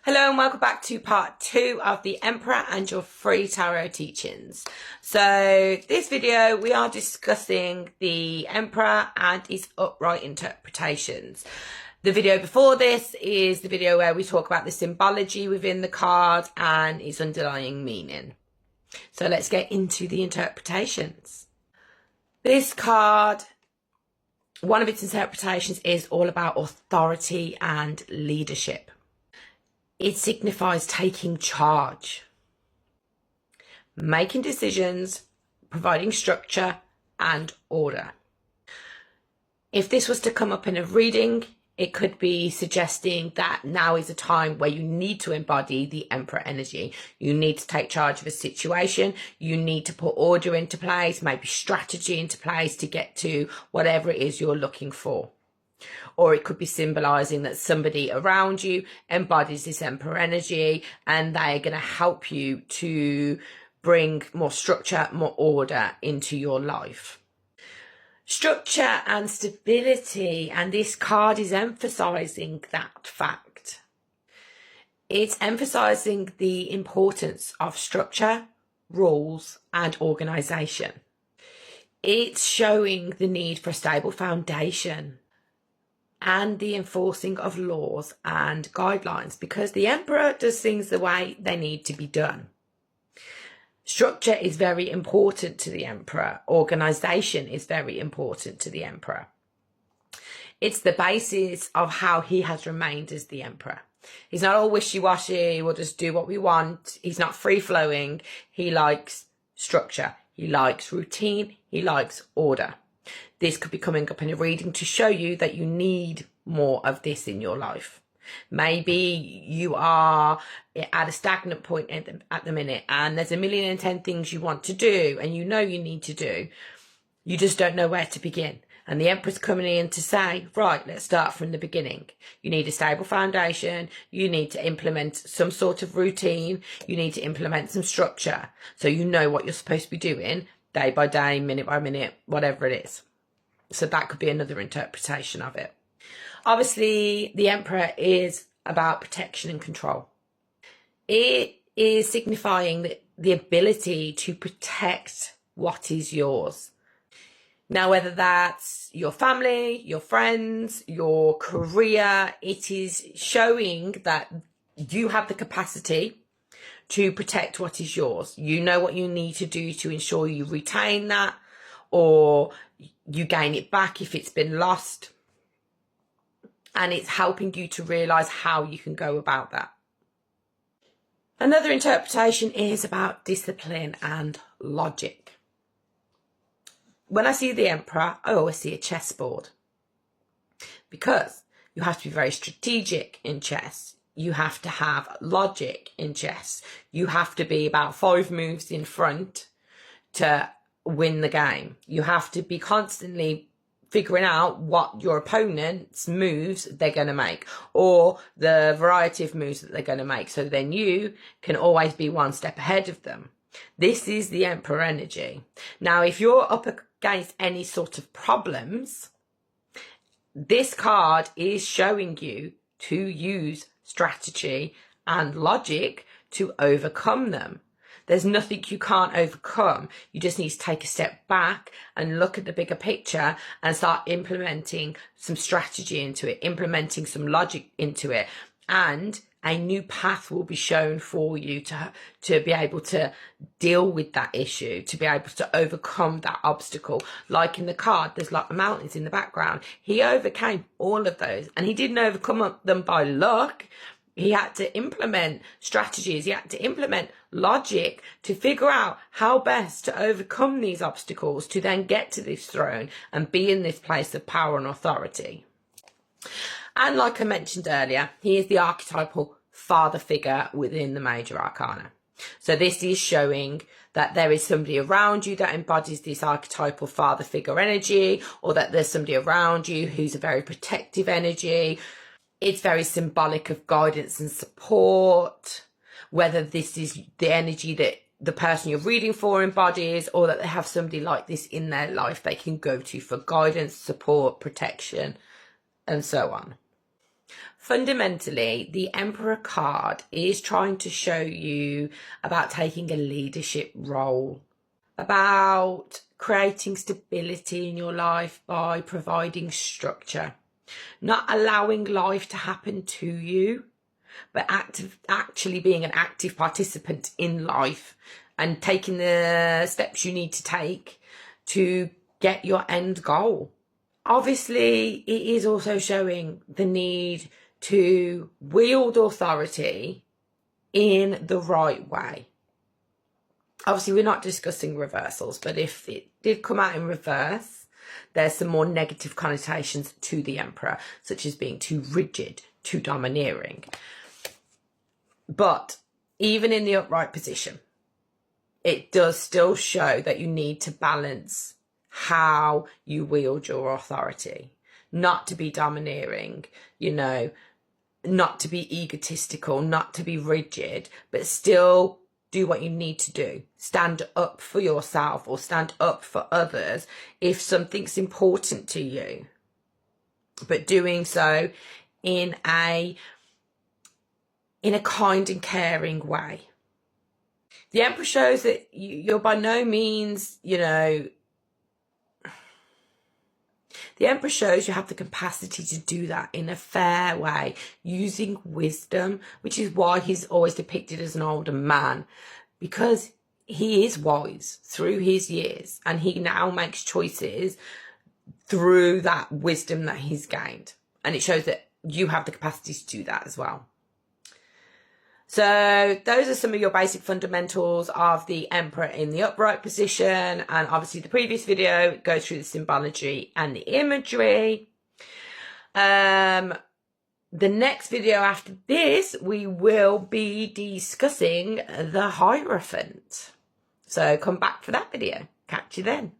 Hello and welcome back to part 2 of the Emperor and your free tarot teachings. So this video we are discussing the Emperor and his upright interpretations. The video before this is the video where we talk about the symbology within the card and its underlying meaning. So let's get into the interpretations. This card, one of its interpretations is all about authority and leadership. It signifies taking charge, making decisions, providing structure and order. If this was to come up in a reading, it could be suggesting that now is a time where you need to embody the Emperor energy. You need to take charge of a situation. You need to put order into place, maybe strategy into place to get to whatever it is you're looking for. Or it could be symbolizing that somebody around you embodies this Emperor energy and they are going to help you to bring more structure, more order into your life. Structure and stability, and this card is emphasizing that fact. It's emphasizing the importance of structure, rules, and organization. It's showing the need for a stable foundation and the enforcing of laws and guidelines, because the Emperor does things the way they need to be done. Structure is very important to the Emperor. Organisation is very important to the Emperor. It's the basis of how he has remained as the Emperor. He's not all wishy-washy, we'll just do what we want. He's not free-flowing. He likes structure. He likes routine. He likes order. This could be coming up in a reading to show you that you need more of this in your life. Maybe you are at a stagnant point at the minute and there's 1,000,010 things you want to do and you know you need to do. You just don't know where to begin. And the Emperor's coming in to say, right, let's start from the beginning. You need a stable foundation. You need to implement some sort of routine. You need to implement some structure so you know what you're supposed to be doing day by day, minute by minute, whatever it is. So that could be another interpretation of it. Obviously, the Emperor is about protection and control. It is signifying the ability to protect what is yours. Now, whether that's your family, your friends, your career, it is showing that you have the capacity to protect what is yours. You know what you need to do to ensure you retain that or you gain it back if it's been lost. And it's helping you to realise how you can go about that. Another interpretation is about discipline and logic. When I see the Emperor, I always see a chessboard. Because you have to be very strategic in chess. You have to have logic in chess. You have to be about 5 moves in front to win the game. You have to be constantly figuring out what your opponent's moves they're going to make or the variety of moves that they're going to make. So then you can always be one step ahead of them. This is the Emperor energy. Now, if you're up against any sort of problems, this card is showing you to use strategy and logic to overcome them. There's nothing you can't overcome. You just need to take a step back and look at the bigger picture and start implementing some strategy into it, implementing some logic into it, and a new path will be shown for you to be able to deal with that issue, to be able to overcome that obstacle. Like in the card, there's like mountains in the background. He overcame all of those and he didn't overcome them by luck. He had to implement strategies. He had to implement logic to figure out how best to overcome these obstacles to then get to this throne and be in this place of power and authority. And like I mentioned earlier, he is the archetypal father figure within the major arcana. So this is showing that there is somebody around you that embodies this archetypal father figure energy, or that there's somebody around you who's a very protective energy. It's very symbolic of guidance and support, whether this is the energy that the person you're reading for embodies, or that they have somebody like this in their life they can go to for guidance, support, protection, and so on. Fundamentally, the Emperor card is trying to show you about taking a leadership role, about creating stability in your life by providing structure, not allowing life to happen to you, but actually being an active participant in life and taking the steps you need to take to get your end goal. Obviously, it is also showing the need to wield authority in the right way. Obviously, we're not discussing reversals, but if it did come out in reverse, there's some more negative connotations to the Emperor, such as being too rigid, too domineering. But even in the upright position, it does still show that you need to balance how you wield your authority, not to be domineering, not to be egotistical, not to be rigid, but still do what you need to do. Stand up for yourself or stand up for others if something's important to you, but doing so in a kind and caring way. The Emperor shows that you're by no means, the Emperor shows you have the capacity to do that in a fair way, using wisdom, which is why he's always depicted as an older man, because he is wise through his years and he now makes choices through that wisdom that he's gained. And it shows that you have the capacity to do that as well. So those are some of your basic fundamentals of the Emperor in the upright position. And obviously the previous video goes through the symbology and the imagery. The next video after this, we will be discussing the Hierophant. So come back for that video. Catch you then.